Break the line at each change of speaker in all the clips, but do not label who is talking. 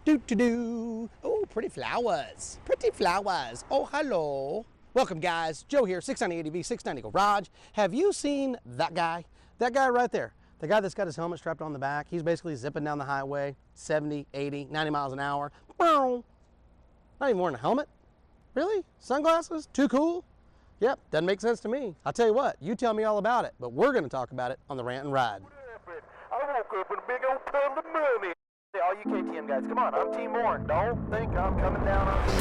Do. Oh, pretty flowers. Pretty flowers. Oh, hello. Welcome, guys. Joe here, 690 ADV, 690 Garage. Have you seen that guy? That guy right there. The guy that's got his helmet strapped on the back. He's basically zipping down the highway, 70, 80, 90 miles an hour. Not even wearing a helmet. Really? Sunglasses? Too cool? Yep, doesn't make sense to me. I'll tell you what, you tell me all about it, but we're going to talk about it on the Rant and Ride.
I woke up in a big old pile of money. Hey, all you KTM guys, come on, I'm Team Warren. Don't think I'm coming down on you.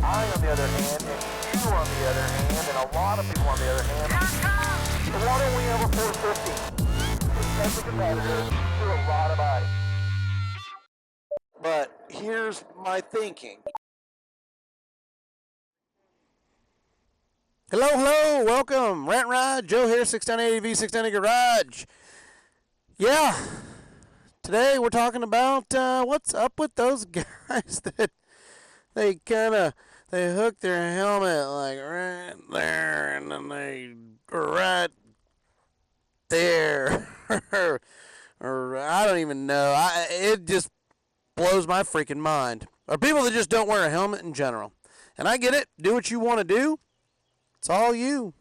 I, on the other hand, and you on the other hand, and a lot of people on the other hand, so why don't we have a 450? As a competitor, do a lot of ice. But here's my thinking.
Hello, welcome. Rant and Ride, Joe here, 690 ADV, 690 Garage. Yeah, today we're talking about what's up with those guys that they hook their helmet like right there and then they right there. or I don't even know. It just blows my freaking mind. Or people that just don't wear a helmet in general. And I get it. Do what you want to do. It's all you.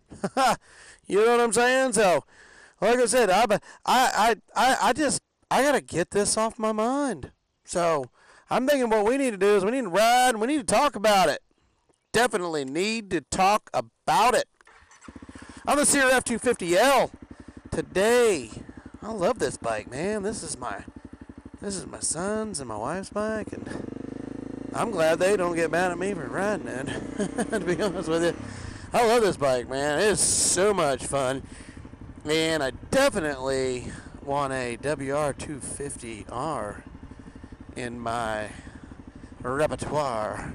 You know what I'm saying? So, like I said, I gotta get this off my mind. So, I'm thinking what we need to do is we need to ride and we need to talk about it. Definitely need to talk about it. On the CRF 250L today. I love this bike, man. This is my son's and my wife's bike, and I'm glad they don't get mad at me for riding it. To be honest with you. I love this bike, man. It's so much fun. And I definitely want a WR250R in my repertoire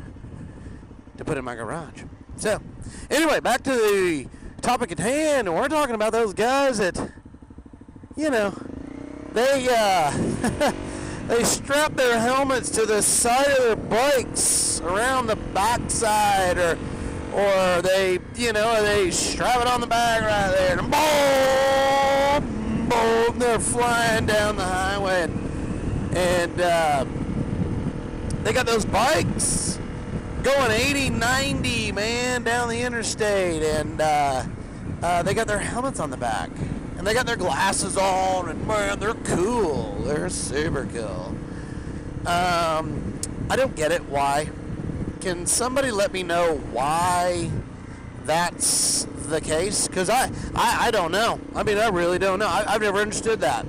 to put in my garage. So, anyway, back to the topic at hand. We're talking about those guys that, you know, they they strap their helmets to the side of their bikes around the backside, or they, you know, they strap it on the back right there, and boom, they're flying down the highway, and they got those bikes going 80, 90, man, down the interstate, and they got their helmets on the back, and they got their glasses on, and man, they're cool. They're super cool. I don't get it. Why? Can somebody let me know why that's the case? Because I don't know. I mean, I really don't know. I've never understood that.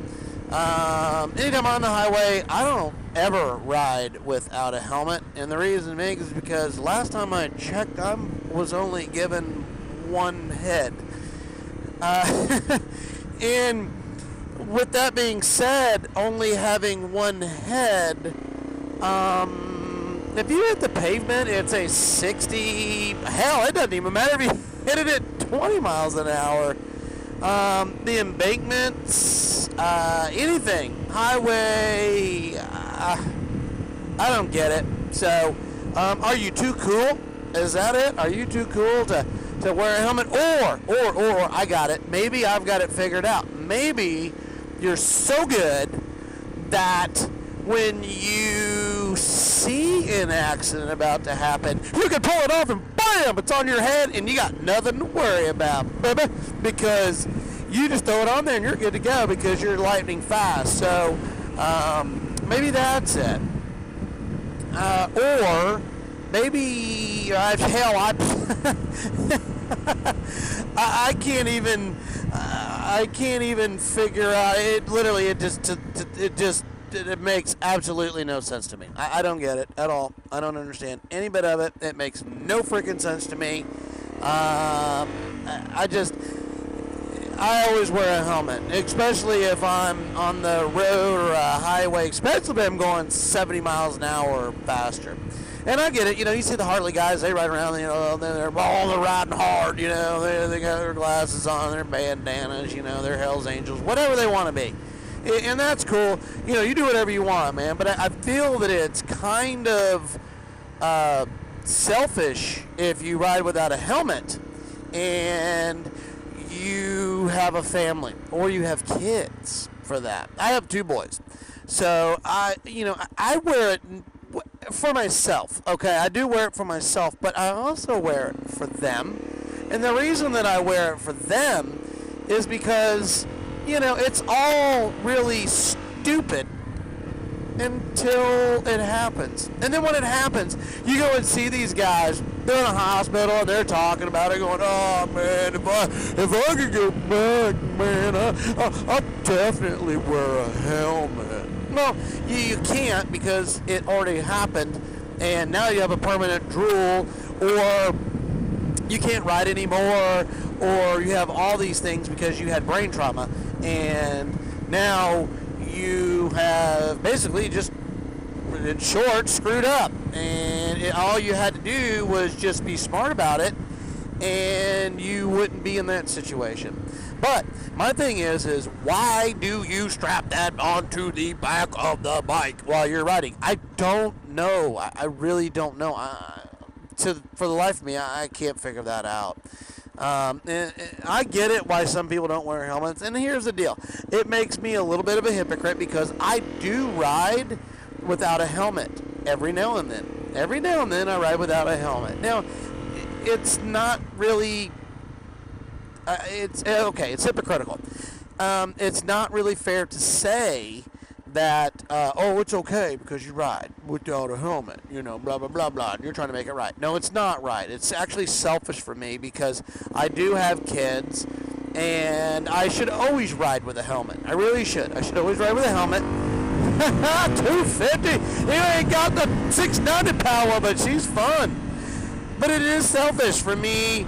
Anytime I'm on the highway, I don't ever ride without a helmet. And the reason being is because last time I checked, I was only given one head. And with that being said, only having one head, if you hit the pavement, it's a 60, hell, it doesn't even matter if you hit it at 20 miles an hour. The embankments, anything, highway, I don't get it. So, are you too cool? Is that it? Are you too cool to wear a helmet? Or, I got it. Maybe I've got it figured out. Maybe you're so good that when you see an accident about to happen, you can pull it off and bam, it's on your head and you got nothing to worry about, baby, because you just throw it on there and you're good to go because you're lightning fast. So maybe that's it. Or maybe hell, I can't even figure out it. Literally, it makes absolutely no sense to me. I don't get it at all. I don't understand any bit of it. It makes no freaking sense to me. I always wear a helmet, especially if I'm on the road or a highway, especially if I'm going 70 miles an hour or faster. And I get it, you know, you see the Harley guys, they ride around, you know, they're riding hard, you know, they got their glasses on, their bandanas, you know, they're Hell's Angels, whatever they want to be. And that's cool. You know, you do whatever you want, man. But I feel that it's kind of selfish if you ride without a helmet and you have a family or you have kids for that. I have two boys. So I wear it for myself. Okay, I do wear it for myself, but I also wear it for them. And the reason that I wear it for them is because, it's all really stupid until it happens. And then when it happens, you go and see these guys, they're in a hospital and they're talking about it, going, oh man, if I could go back, man, I'll definitely wear a helmet. No, you can't, because it already happened, and now you have a permanent drool, or you can't ride anymore, or you have all these things because you had brain trauma, and now you have basically just, in short, screwed up, and all you had to do was just be smart about it, and you wouldn't be in that situation. But my thing is why do you strap that onto the back of the bike while you're riding? I don't know. I really don't know. For the life of me, I can't figure that out. And I get it why some people don't wear helmets, and here's the deal. It makes me a little bit of a hypocrite because I do ride without a helmet every now and then. Every now and then I ride without a helmet. Now, it's not really... it's hypocritical. It's not really fair to say that, it's okay because you ride without a helmet, blah, blah, blah, blah, and you're trying to make it right. No, it's not right. It's actually selfish for me because I do have kids, and I should always ride with a helmet. I really should. I should always ride with a helmet. 250! You ain't got the 690 power, but she's fun. But it is selfish for me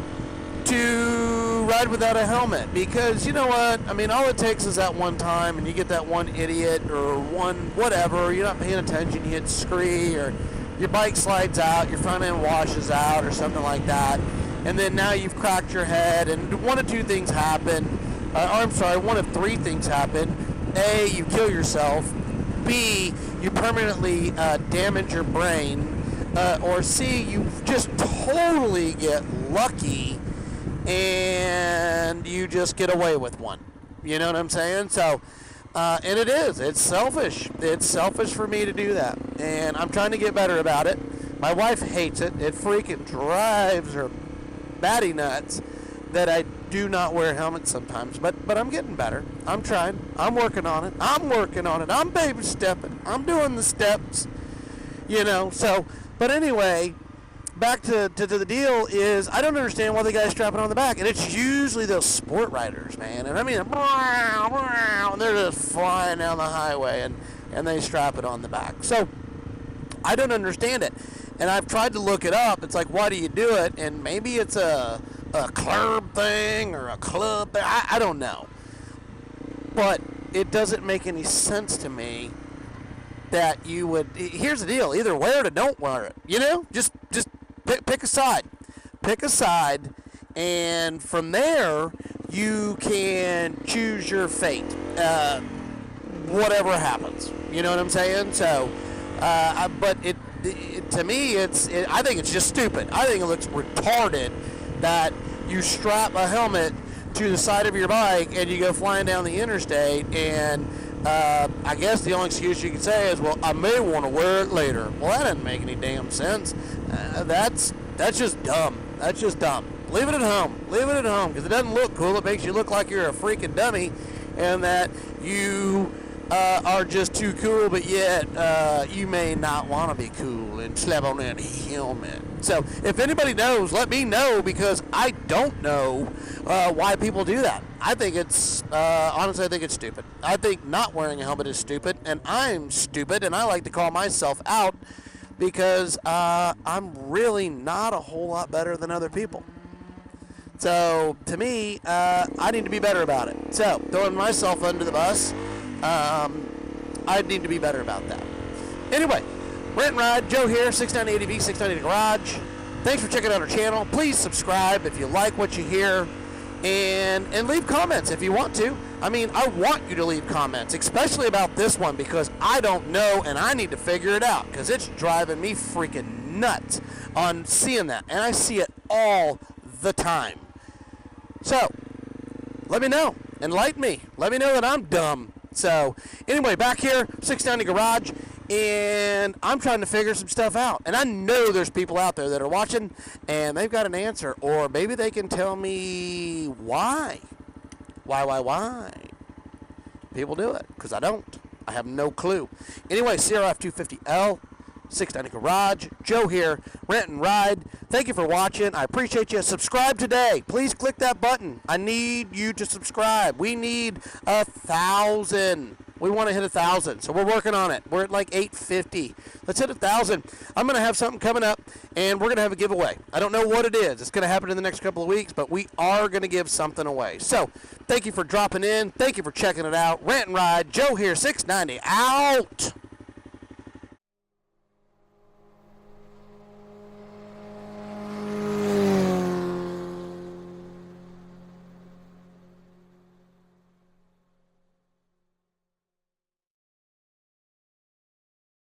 to ride without a helmet, because you know what, I mean, all it takes is that one time and you get that one idiot or one whatever, you're not paying attention, you hit scree, or your bike slides out, your front end washes out or something like that, and then now you've cracked your head, and one of two things happen, one of three things happen. A, you kill yourself. B, you permanently damage your brain. Or C, you just totally get lucky and you just get away with one. You know what I'm saying? So, and it's selfish. It's selfish for me to do that. And I'm trying to get better about it. My wife hates it. It freaking drives her batty nuts that I do not wear helmets sometimes. But I'm getting better. I'm trying. I'm working on it. I'm baby stepping. I'm doing the steps. So, but anyway, back to the deal is, I don't understand why the guy's strapping on the back, and it's usually those sport riders, man, and I mean, and they're just flying down the highway, and they strap it on the back. So, I don't understand it, and I've tried to look it up. It's like, why do you do it? And maybe it's a club thing or a club thing. I don't know, but it doesn't make any sense to me that you would. Here's the deal: either wear it or don't wear it. Just pick a side. Pick a side, and from there you can choose your fate. Whatever happens, you know what I'm saying? So, but to me, I think it's just stupid. I think it looks retarded that you strap a helmet to the side of your bike and you go flying down the interstate, and I guess the only excuse you can say is, well, I may want to wear it later. Well, that doesn't make any damn sense. That's just dumb. That's just dumb. Leave it at home. Leave it at home, because it doesn't look cool. It makes you look like you're a freaking dummy, and that you are just too cool, but yet you may not want to be cool and slap on that helmet. So if anybody knows, let me know, because I don't know why people do that. I think honestly, I think it's stupid. I think not wearing a helmet is stupid, and I'm stupid, and I like to call myself out because I'm really not a whole lot better than other people. So to me, I need to be better about it. So throwing myself under the bus, I need to be better about that. Anyway, Rent and Ride, Joe here, 690ADV, 690 Garage. Thanks for checking out our channel. Please subscribe if you like what you hear, and leave comments if you want to. I mean, I want you to leave comments, especially about this one, because I don't know and I need to figure it out, because it's driving me freaking nuts on seeing that, and I see it all the time. So, let me know. Enlighten me. Let me know that I'm dumb. So, anyway, back here, 690 Garage, and I'm trying to figure some stuff out. And I know there's people out there that are watching, and they've got an answer, or maybe they can tell me why. Why people do it, because I don't. I have no clue. Anyway, CRF 250L, 690 Garage, Joe here, Rent and Ride. Thank you for watching. I appreciate you. Subscribe today. Please click that button. I need you to subscribe. We need 1,000. We want to hit 1,000, so we're working on it. We're at like 850. Let's hit 1,000. I'm going to have something coming up, and we're going to have a giveaway. I don't know what it is. It's going to happen in the next couple of weeks, but we are going to give something away. So thank you for dropping in. Thank you for checking it out. Rant and Ride. Joe here, 690 out.